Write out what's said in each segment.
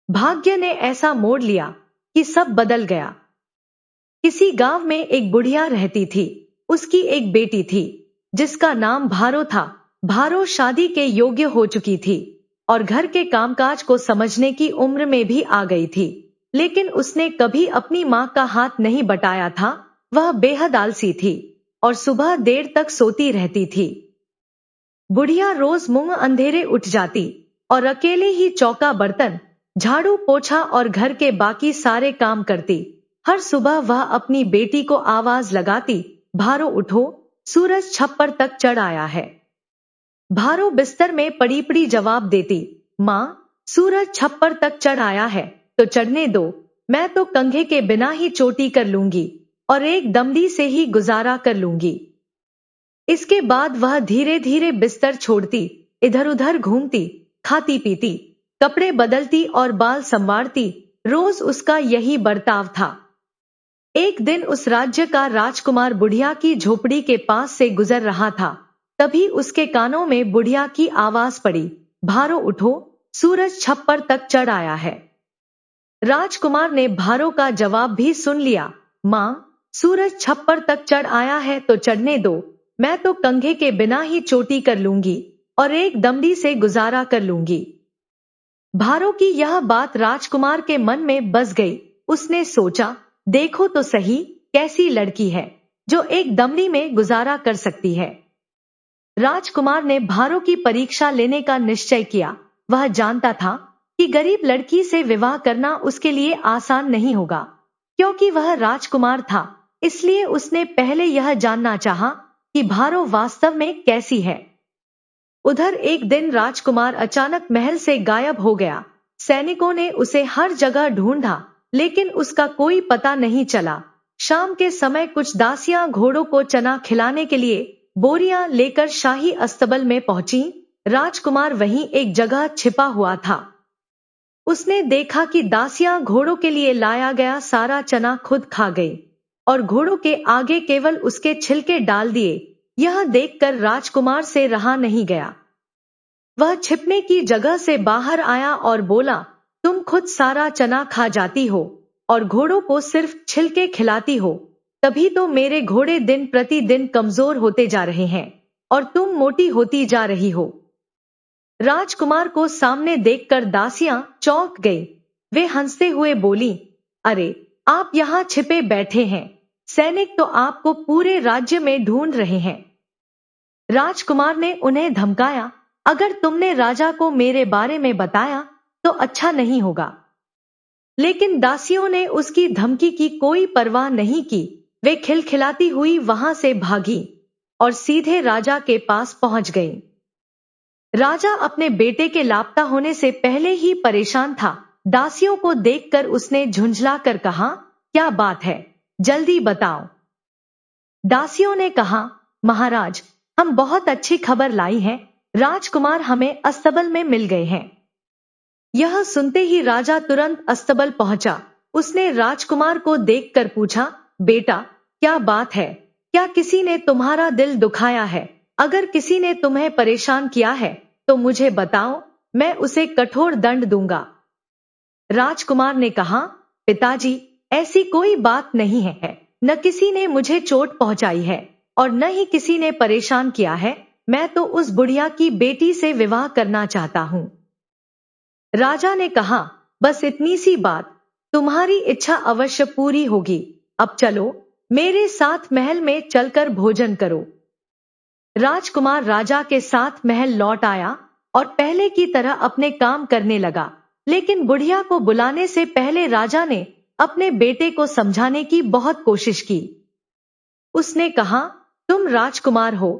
भाग्य ने ऐसा मोड़ लिया कि सब बदल गया। किसी गांव में एक बुढ़िया रहती थी। उसकी एक बेटी थी जिसका नाम भारो था। भारो शादी के योग्य हो चुकी थी और घर के कामकाज को समझने की उम्र में भी आ गई थी, लेकिन उसने कभी अपनी माँ का हाथ नहीं बटाया था। वह बेहद आलसी थी और सुबह देर तक सोती रहती थी। बुढ़िया रोज मुंह अंधेरे उठ जाती और अकेले ही चौका बर्तन, झाड़ू पोछा और घर के बाकी सारे काम करती। हर सुबह वह अपनी बेटी को आवाज लगाती, भारो उठो, सूरज छप्पर तक चढ़ आया है। भारो बिस्तर में पड़ी पड़ी जवाब देती, माँ, सूरज छप्पर तक चढ़ आया है तो चढ़ने दो, मैं तो कंघे के बिना ही चोटी कर लूंगी और एक दमड़ी से ही गुजारा कर लूंगी। इसके बाद वह धीरे धीरे बिस्तर छोड़ती, इधर उधर घूमती, खाती पीती, कपड़े बदलती और बाल संवारती। रोज उसका यही बर्ताव था। एक दिन उस राज्य का राजकुमार बुढ़िया की झोपड़ी के पास से गुजर रहा था। तभी उसके कानों में बुढ़िया की आवाज पड़ी, भारो उठो, सूरज छप्पर तक चढ़ आया है। राजकुमार ने भारो का जवाब भी सुन लिया, माँ, सूरज छप्पर तक चढ़ आया है तो चढ़ने दो, मैं तो कंघे के बिना ही चोटी कर लूंगी और एक दमड़ी से गुजारा कर लूंगी। भारो की यह बात राजकुमार के मन में बस गई। उसने सोचा, देखो तो सही, कैसी लड़की है जो एक दमड़ी में गुजारा कर सकती है। राजकुमार ने भारो की परीक्षा लेने का निश्चय किया। वह जानता था कि गरीब लड़की से विवाह करना उसके लिए आसान नहीं होगा। क्योंकि वह राजकुमार था, इसलिए उसने पहले यह जानना चाहा कि भारो वास्तव में कैसी है। उधर एक दिन राजकुमार अचानक महल से गायब हो गया। सैनिकों ने उसे हर जगह ढूंढा, लेकिन उसका कोई पता नहीं चला। शाम के समय कुछ दासियां घोड़ों को चना खिलाने के लिए बोरियां लेकर शाही अस्तबल में पहुंची। राजकुमार वहीं एक जगह छिपा हुआ था। उसने देखा कि दासियां घोड़ों के लिए लाया गया सारा चना खुद खा गई और घोड़ों के आगे केवल उसके छिलके डाल दिए। यह देखकर राजकुमार से रहा नहीं गया। वह छिपने की जगह से बाहर आया और बोला, तुम खुद सारा चना खा जाती हो और घोड़ों को सिर्फ छिलके खिलाती हो, तभी तो मेरे घोड़े दिन प्रतिदिन कमजोर होते जा रहे हैं और तुम मोटी होती जा रही हो। राजकुमार को सामने देखकर दासियां चौंक गई। वे हंसते हुए बोली, अरे, आप यहाँ छिपे बैठे हैं, सैनिक तो आपको पूरे राज्य में ढूंढ रहे हैं। राजकुमार ने उन्हें धमकाया, अगर तुमने राजा को मेरे बारे में बताया तो अच्छा नहीं होगा। लेकिन दासियों ने उसकी धमकी की कोई परवाह नहीं की। वे खिलखिलाती हुई वहां से भागी और सीधे राजा के पास पहुंच गई। राजा अपने बेटे के लापता होने से पहले ही परेशान था। दासियों को देखकर उसने झुंझला कर कहा, क्या बात है, जल्दी बताओ। दासियों ने कहा, महाराज, हम बहुत अच्छी खबर लाई हैं, राजकुमार हमें अस्तबल में मिल गए हैं। यह सुनते ही राजा तुरंत अस्तबल पहुंचा। उसने राजकुमार को देखकर पूछा, बेटा, क्या बात है, क्या किसी ने तुम्हारा दिल दुखाया है? अगर किसी ने तुम्हें परेशान किया है तो मुझे बताओ, मैं उसे कठोर दंड दूंगा। राजकुमार ने कहा, पिताजी, ऐसी कोई बात नहीं है, न किसी ने मुझे चोट पहुंचाई है और न ही किसी ने परेशान किया है। मैं तो उस बुढ़िया की बेटी से विवाह करना चाहता हूं। राजा ने कहा, बस इतनी सी बात, तुम्हारी इच्छा अवश्य पूरी होगी। अब चलो, मेरे साथ महल में चलकर भोजन करो। राजकुमार राजा के साथ महल लौट आया और पहले की तरह अपने काम करने लगा। लेकिन बुढ़िया को बुलाने से पहले राजा ने अपने बेटे को समझाने की बहुत कोशिश की। उसने कहा, तुम राजकुमार हो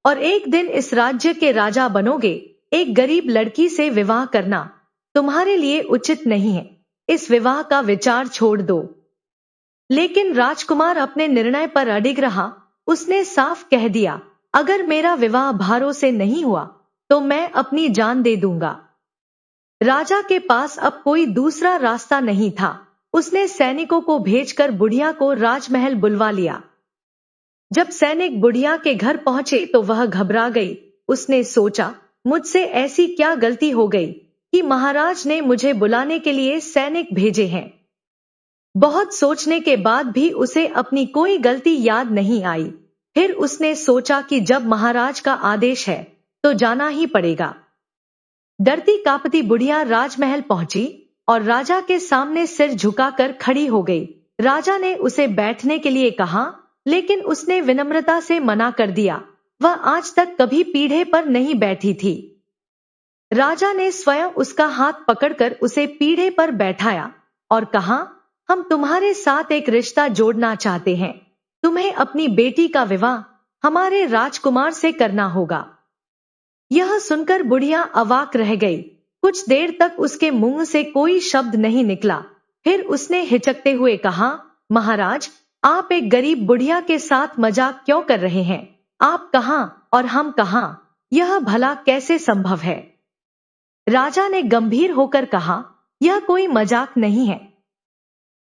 और एक दिन इस राज्य के राजा बनोगे। एक गरीब लड़की से विवाह करना तुम्हारे लिए उचित नहीं है। इस विवाह का विचार छोड़ दो। लेकिन राजकुमार अपने निर्णय पर अडिग रहा। उसने साफ कह दिया, अगर मेरा विवाह भारो से नहीं हुआ तो मैं अपनी जान दे दूंगा। राजा के पास अब कोई दूसरा रास्ता नहीं था। उसने सैनिकों को भेजकर बुढ़िया को राजमहल बुलवा लिया। जब सैनिक बुढ़िया के घर पहुंचे तो वह घबरा गई। उसने सोचा, मुझसे ऐसी क्या गलती हो गई कि महाराज ने मुझे बुलाने के लिए सैनिक भेजे हैं। बहुत सोचने के बाद भी उसे अपनी कोई गलती याद नहीं आई। फिर उसने सोचा कि जब महाराज का आदेश है तो जाना ही पड़ेगा। डरती कांपती बुढ़िया राजमहल पहुंची और राजा के सामने सिर झुकाकर खड़ी हो गई। राजा ने उसे बैठने के लिए कहा, लेकिन उसने विनम्रता से मना कर दिया। वह आज तक कभी पीढ़े पर नहीं बैठी थी। राजा ने स्वयं उसका हाथ पकड़कर उसे पीढ़े पर बैठाया और कहा, हम तुम्हारे साथ एक रिश्ता जोड़ना चाहते हैं। तुम्हें अपनी बेटी का विवाह हमारे राजकुमार से करना होगा। यह सुनकर बुढ़िया अवाक रह गई। कुछ देर तक उसके मुंह से कोई शब्द नहीं निकला। फिर उसने हिचकते हुए कहा, महाराज, आप एक गरीब बुढ़िया के साथ मजाक क्यों कर रहे हैं? आप कहां और हम कहां? यह भला कैसे संभव है? राजा ने गंभीर होकर कहा, यह कोई मजाक नहीं है।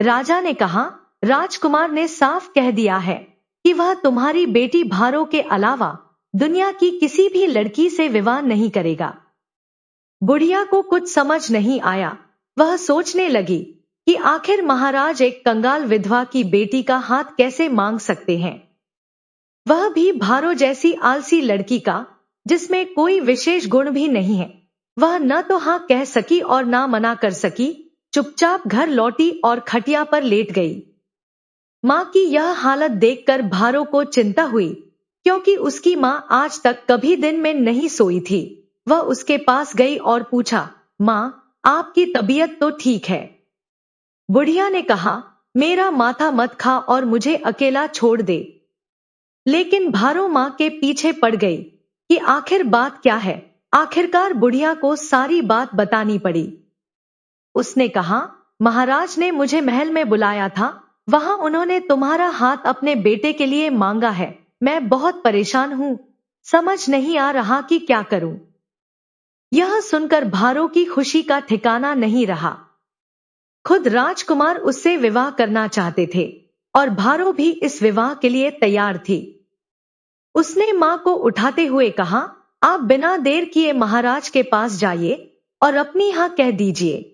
राजा ने कहा, राजकुमार ने साफ कह दिया है कि वह तुम्हारी बेटी भारो के अलावा दुनिया की किसी भी लड़की से विवाह नहीं करेगा। बुढ़िया को कुछ समझ नहीं आया। वह सोचने लगी कि आखिर महाराज एक कंगाल विधवा की बेटी का हाथ कैसे मांग सकते हैं, वह भी भारो जैसी आलसी लड़की का, जिसमें कोई विशेष गुण भी नहीं है। वह न तो हाँ कह सकी और ना मना कर सकी। चुपचाप घर लौटी और खटिया पर लेट गई। मां की यह हालत देखकर भारो को चिंता हुई, क्योंकि उसकी मां आज तक कभी दिन में नहीं सोई थी। वह उसके पास गई और पूछा, मां, आपकी तबीयत तो ठीक है? बुढ़िया ने कहा, मेरा माथा मत खा और मुझे अकेला छोड़ दे। लेकिन भारो मां के पीछे पड़ गई कि आखिर बात क्या है। आखिरकार बुढ़िया को सारी बात बतानी पड़ी। उसने कहा, महाराज ने मुझे महल में बुलाया था। वहां उन्होंने तुम्हारा हाथ अपने बेटे के लिए मांगा है। मैं बहुत परेशान हूं, समझ नहीं आ रहा कि क्या करूं। यह सुनकर भारो की खुशी का ठिकाना नहीं रहा। खुद राजकुमार उससे विवाह करना चाहते थे और भारो भी इस विवाह के लिए तैयार थी। उसने मां को उठाते हुए कहा, आप बिना देर किए महाराज के पास जाइए और अपनी हाँ कह दीजिए।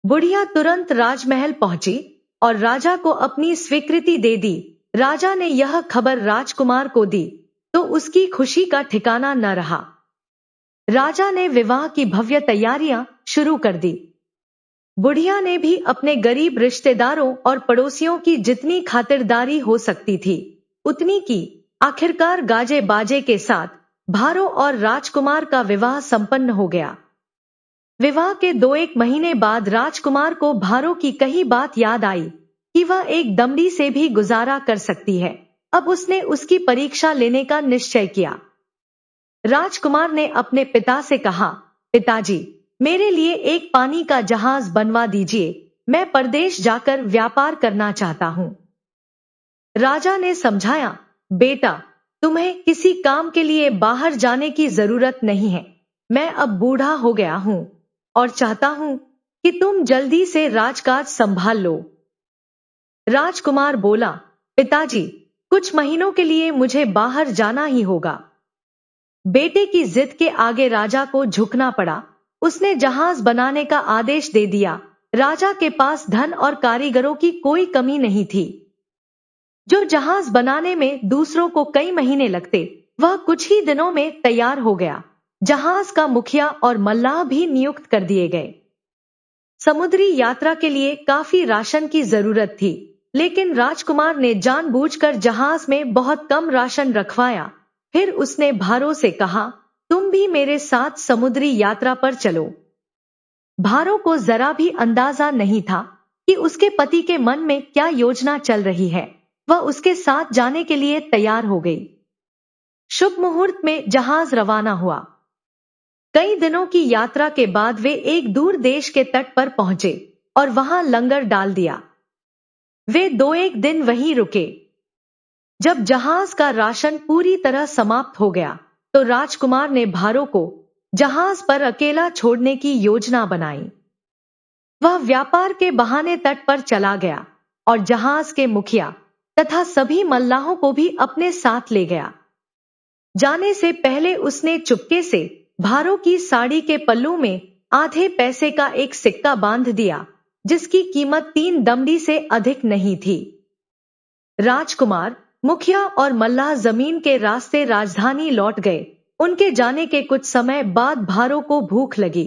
बुढ़िया तुरंत राजमहल पहुंची और राजा को अपनी स्वीकृति दे दी। राजा ने यह खबर राजकुमार को दी तो उसकी खुशी का ठिकाना न रहा। राजा ने विवाह की भव्य तैयारियां शुरू कर दी। बुढ़िया ने भी अपने गरीब रिश्तेदारों और पड़ोसियों की जितनी खातिरदारी हो सकती थी उतनी की। आखिरकार गाजे बाजे के साथ भारो और राजकुमार का विवाह संपन्न हो गया। विवाह के 2-1 महीने बाद राजकुमार को भारो की कही बात याद आई कि वह एक दमड़ी से भी गुजारा कर सकती है। अब उसने उसकी परीक्षा लेने का निश्चय किया। राजकुमार ने अपने पिता से कहा, पिताजी, मेरे लिए एक पानी का जहाज बनवा दीजिए। मैं परदेश जाकर व्यापार करना चाहता हूं। राजा ने समझाया, बेटा, तुम्हें किसी काम के लिए बाहर जाने की जरूरत नहीं है। मैं अब बूढ़ा हो गया हूं और चाहता हूं कि तुम जल्दी से राजकाज संभाल लो। राजकुमार बोला, पिताजी, कुछ महीनों के लिए मुझे बाहर जाना ही होगा। बेटे की जिद के आगे राजा को झुकना पड़ा। उसने जहाज बनाने का आदेश दे दिया। राजा के पास धन और कारीगरों की कोई कमी नहीं थी। जो जहाज बनाने में दूसरों को कई महीने लगते, वह कुछ ही दिनों में तैयार हो गया। जहाज का मुखिया और मल्लाह भी नियुक्त कर दिए गए। समुद्री यात्रा के लिए काफी राशन की जरूरत थी, लेकिन राजकुमार ने जानबूझकर जहाज में बहुत कम राशन रखवाया। फिर उसने भारो से कहा, तुम भी मेरे साथ समुद्री यात्रा पर चलो। भारो को जरा भी अंदाजा नहीं था कि उसके पति के मन में क्या योजना चल रही है। वह उसके साथ जाने के लिए तैयार हो गई। शुभ मुहूर्त में जहाज रवाना हुआ। कई दिनों की यात्रा के बाद वे एक दूर देश के तट पर पहुंचे और वहां लंगर डाल दिया। वे 2-1 दिन वहीं रुके। जब जहाज का राशन पूरी तरह समाप्त हो गया तो राजकुमार ने भारो को जहाज पर अकेला छोड़ने की योजना बनाई। वह व्यापार के बहाने तट पर चला गया और जहाज के मुखिया तथा सभी मल्लाहों को भी अपने साथ ले गया। जाने से पहले उसने चुपके से भारो की साड़ी के पल्लू में आधे पैसे का एक सिक्का बांध दिया, जिसकी कीमत 3 दमड़ी से अधिक नहीं थी। राजकुमार, मुखिया और मल्लाह जमीन के रास्ते राजधानी लौट गए। उनके जाने के कुछ समय बाद भारो को भूख लगी।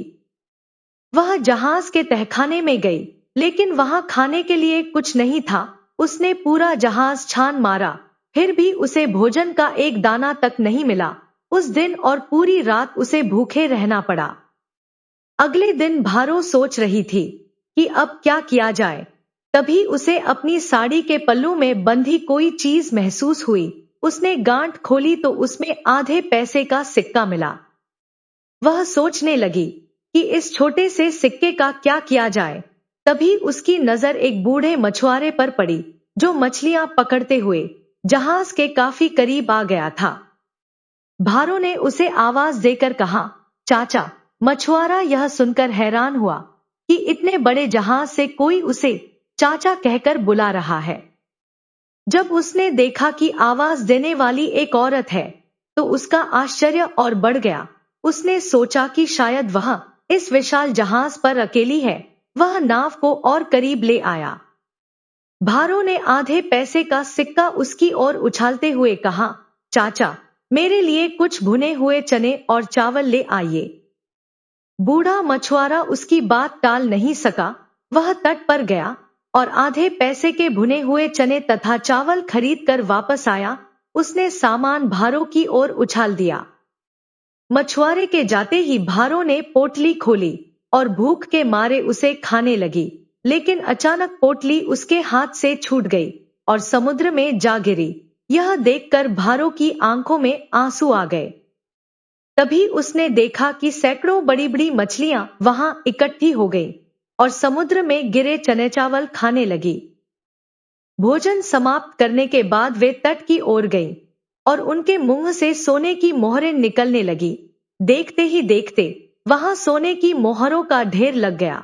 वह जहाज के तहखाने में गई, लेकिन वहां खाने के लिए कुछ नहीं था। उसने पूरा जहाज छान मारा, फिर भी उसे भोजन का एक दाना तक नहीं मिला। उस दिन और पूरी रात उसे भूखे रहना पड़ा। अगले दिन भारो सोच रही थी कि अब क्या किया जाए। तभी उसे अपनी साड़ी के पल्लू में बंधी कोई चीज महसूस हुई। उसने गांठ खोली तो उसमें आधे पैसे का सिक्का मिला। वह सोचने लगी कि इस छोटे से सिक्के का क्या किया जाए। तभी उसकी नजर एक बूढ़े मछुआरे पर पड़ी, जो मछलियां पकड़ते हुए जहाज के काफी करीब आ गया था। भारो ने उसे आवाज देकर कहा, चाचा। मछुआरा यह सुनकर हैरान हुआ कि इतने बड़े जहाज से कोई उसे चाचा कहकर बुला रहा है। जब उसने देखा कि आवाज देने वाली एक औरत है, तो उसका आश्चर्य और बढ़ गया। उसने सोचा कि शायद वह इस विशाल जहाज पर अकेली है। वह नाव को और करीब ले आया। भारो ने आधे पैसे का सिक्का उसकी ओर उछालते हुए कहा, चाचा, मेरे लिए कुछ भुने हुए चने और चावल ले आइए। बूढ़ा मछुआरा उसकी बात टाल नहीं सका। वह तट पर गया और आधे पैसे के भुने हुए चने तथा चावल खरीद कर वापस आया। उसने सामान भारो की ओर उछाल दिया। मछुआरे के जाते ही भारो ने पोटली खोली और भूख के मारे उसे खाने लगी। लेकिन अचानक पोटली उसके हाथ से छूट गई और समुद्र में जा गिरी। यह देखकर भारो की आंखों में आंसू आ गए। तभी उसने देखा कि सैकड़ों बड़ी बड़ी मछलियां वहां इकट्ठी हो गईं और समुद्र में गिरे चने चावल खाने लगी। भोजन समाप्त करने के बाद वे तट की ओर गईं और उनके मुंह से सोने की मोहरें निकलने लगी। देखते ही देखते वहां सोने की मोहरों का ढेर लग गया।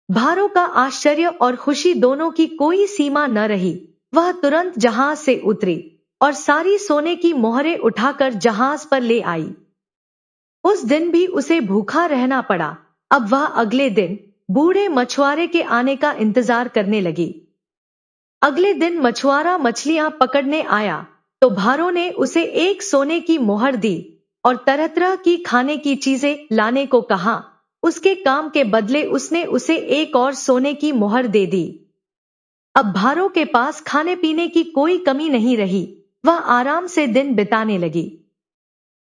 भारो का आश्चर्य और खुशी दोनों की कोई सीमा न रही। वह तुरंत जहाज से उतरी और सारी सोने की मोहरें उठाकर जहाज पर ले आई। उस दिन भी उसे भूखा रहना पड़ा। अब वह अगले दिन बूढ़े मछुआरे के आने का इंतजार करने लगी। अगले दिन मछुआरा मछलियां पकड़ने आया तो भारो ने उसे एक सोने की मोहर दी और तरह तरह की खाने की चीजें लाने को कहा। उसके काम के बदले उसने उसे एक और सोने की मोहर दे दी। अब भारो के पास खाने पीने की कोई कमी नहीं रही। वह आराम से दिन बिताने लगी।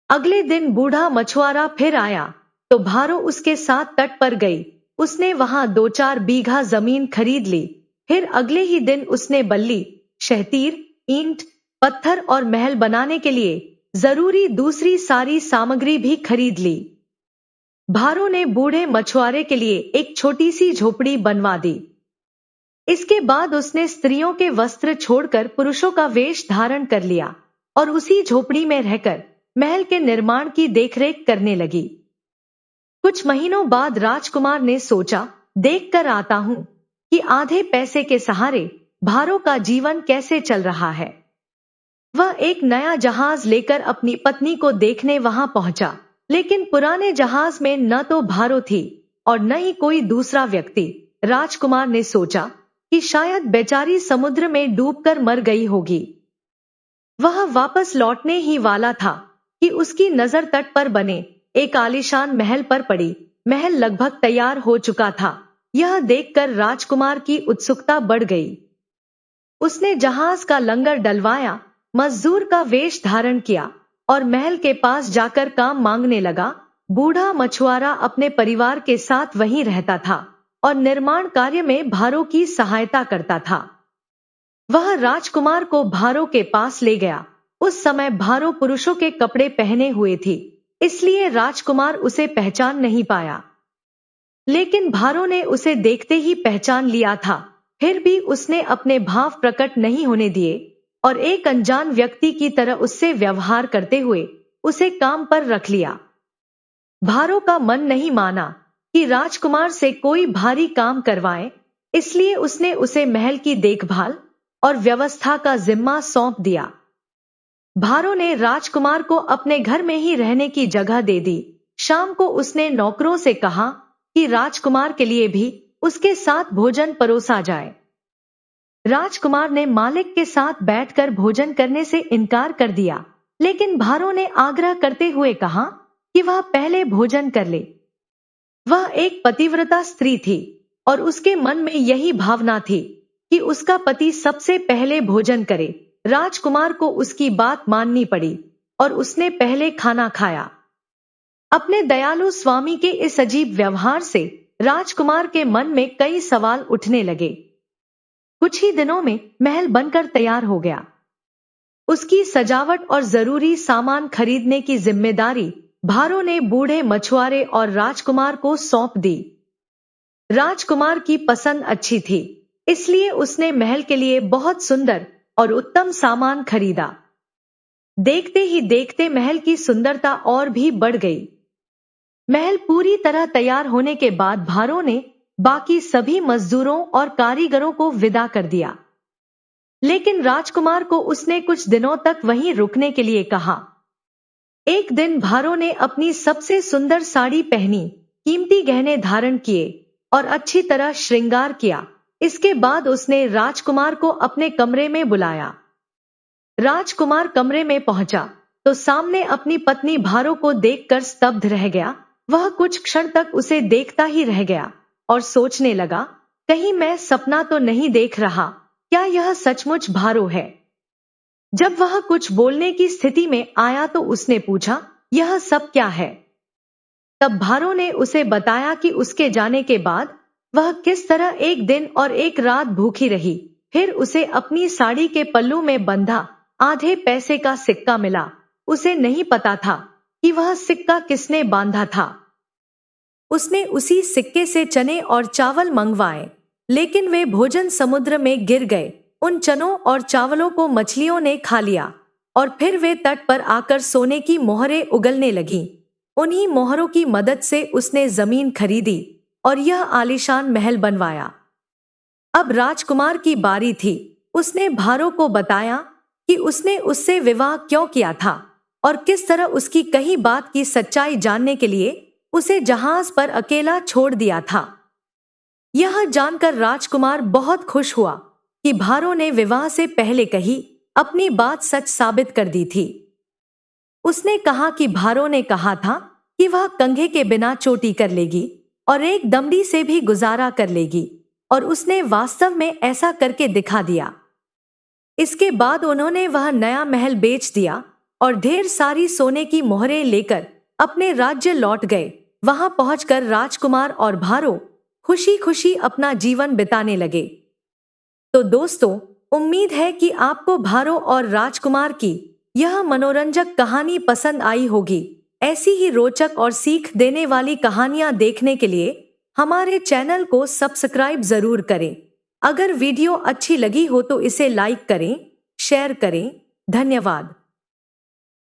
अगले दिन बूढ़ा मछुआरा फिर आया तो भारो उसके साथ तट पर गई। उसने वहां 2-4 बीघा जमीन खरीद ली। फिर अगले ही दिन उसने बल्ली, शहतीर, ईंट, पत्थर और महल बनाने के लिए जरूरी दूसरी सारी सामग्री भी खरीद ली। भारो ने बूढ़े मछुआरे के लिए एक छोटी सी झोपड़ी बनवा दी। इसके बाद उसने स्त्रियों के वस्त्र छोड़कर पुरुषों का वेश धारण कर लिया और उसी झोपड़ी में रहकर महल के निर्माण की देखरेख करने लगी। कुछ महीनों बाद राजकुमार ने सोचा, देख कर आता हूं कि आधे पैसे के सहारे भारो का जीवन कैसे चल रहा है। वह एक नया जहाज लेकर अपनी पत्नी को देखने वहां पहुंचा, लेकिन पुराने जहाज में न तो भारो थी और न ही कोई दूसरा व्यक्ति। राजकुमार ने सोचा कि शायद बेचारी समुद्र में डूबकर मर गई होगी। वह वापस लौटने ही वाला था कि उसकी नजर तट पर बने एक आलीशान महल पर पड़ी। महल लगभग तैयार हो चुका था। यह देखकर राजकुमार की उत्सुकता बढ़ गई। उसने जहाज का लंगर डलवाया, मजदूर का वेश धारण किया और महल के पास जाकर काम मांगने लगा। बूढ़ा मछुआरा अपने परिवार के साथ वहीं रहता था और निर्माण कार्य में भारो की सहायता करता था। वह राजकुमार को भारो के पास ले गया। उस समय भारो पुरुषों के कपड़े पहने हुए थी, इसलिए राजकुमार उसे पहचान नहीं पाया। लेकिन भारो ने उसे देखते ही पहचान लिया था। फिर भी उसने अपने भाव प्रकट नहीं होने दिए और एक अनजान व्यक्ति की तरह उससे व्यवहार करते हुए उसे काम पर रख लिया। भारो का मन नहीं माना कि राजकुमार से कोई भारी काम करवाए, इसलिए उसने उसे महल की देखभाल और व्यवस्था का जिम्मा सौंप दिया। भारो ने राजकुमार को अपने घर में ही रहने की जगह दे दी शाम को उसने नौकरों से कहा कि राजकुमार के लिए भी उसके साथ भोजन परोसा जाए। राजकुमार ने मालिक के साथ बैठकर भोजन करने से इनकार कर दिया, लेकिन भारो ने आग्रह करते हुए कहा कि वह पहले भोजन कर ले। वह एक पतिव्रता स्त्री थी और उसके मन में यही भावना थी कि उसका पति सबसे पहले भोजन करे। राजकुमार को उसकी बात माननी पड़ी और उसने पहले खाना खाया। अपने दयालु स्वामी के इस अजीब व्यवहार से राजकुमार के मन में कई सवाल उठने लगे। कुछ ही दिनों में महल बनकर तैयार हो गया। उसकी सजावट और जरूरी सामान खरीदने की जिम्मेदारी भारो ने बूढ़े मछुआरे और राजकुमार को सौंप दी। राजकुमार की पसंद अच्छी थी, इसलिए उसने महल के लिए बहुत सुंदर और उत्तम सामान खरीदा। देखते ही देखते महल की सुंदरता और भी बढ़ गई। महल पूरी तरह तैयार होने के बाद भारो ने बाकी सभी मजदूरों और कारीगरों को विदा कर दिया, लेकिन राजकुमार को उसने कुछ दिनों तक वहीं रुकने के लिए कहा। एक दिन भारो ने अपनी सबसे सुंदर साड़ी पहनी, कीमती गहने धारण किए और अच्छी तरह श्रृंगार किया। इसके बाद उसने राजकुमार को अपने कमरे में बुलाया। राजकुमार कमरे में पहुंचा तो सामने अपनी पत्नी भारो को देखकर स्तब्ध रह गया। वह कुछ क्षण तक उसे देखता ही रह गया और सोचने लगा, कहीं मैं सपना तो नहीं देख रहा, क्या यह सचमुच भारो है? जब वह कुछ बोलने की स्थिति में आया तो उसने पूछा, यह सब क्या है? तब भारो ने उसे बताया कि उसके जाने के बाद वह किस तरह एक दिन और एक रात भूखी रही। फिर उसे अपनी साड़ी के पल्लू में बंधा आधे पैसे का सिक्का मिला। उसे नहीं पता था कि वह सिक्का किसने बांधा था। उसने उसी सिक्के से चने और चावल मंगवाए, लेकिन वे भोजन समुद्र में गिर गए। उन चनों और चावलों को मछलियों ने खा लिया और फिर वे तट पर आकर सोने की मोहरें उगलने लगीं। उन्हीं मोहरों की मदद से उसने जमीन खरीदी और यह आलीशान महल बनवाया। अब राजकुमार की बारी थी। उसने भारो को बताया कि उसने उससे विवाह क्यों किया था और किस तरह उसकी कही बात की सच्चाई जानने के लिए उसे जहाज पर अकेला छोड़ दिया था। यह जानकर राजकुमार बहुत खुश हुआ कि भारो ने विवाह से पहले कही अपनी बात सच साबित कर दी थी। उसने कहा कि भारो ने कहा था कि वह कंघे के बिना चोटी कर लेगी और एक दमड़ी से भी गुजारा कर लेगी, और उसने वास्तव में ऐसा करके दिखा दिया। इसके बाद उन्होंने वह नया महल बेच दिया और ढेर सारी सोने की मोहरें लेकर अपने राज्य लौट गए। वहां पहुंचकर राजकुमार और भारो खुशी खुशी अपना जीवन बिताने लगे। तो दोस्तों, उम्मीद है कि आपको भारो और राजकुमार की यह मनोरंजक कहानी पसंद आई होगी। ऐसी ही रोचक और सीख देने वाली कहानियां देखने के लिए हमारे चैनल को सब्सक्राइब जरूर करें। अगर वीडियो अच्छी लगी हो तो इसे लाइक करें, शेयर करें। धन्यवाद।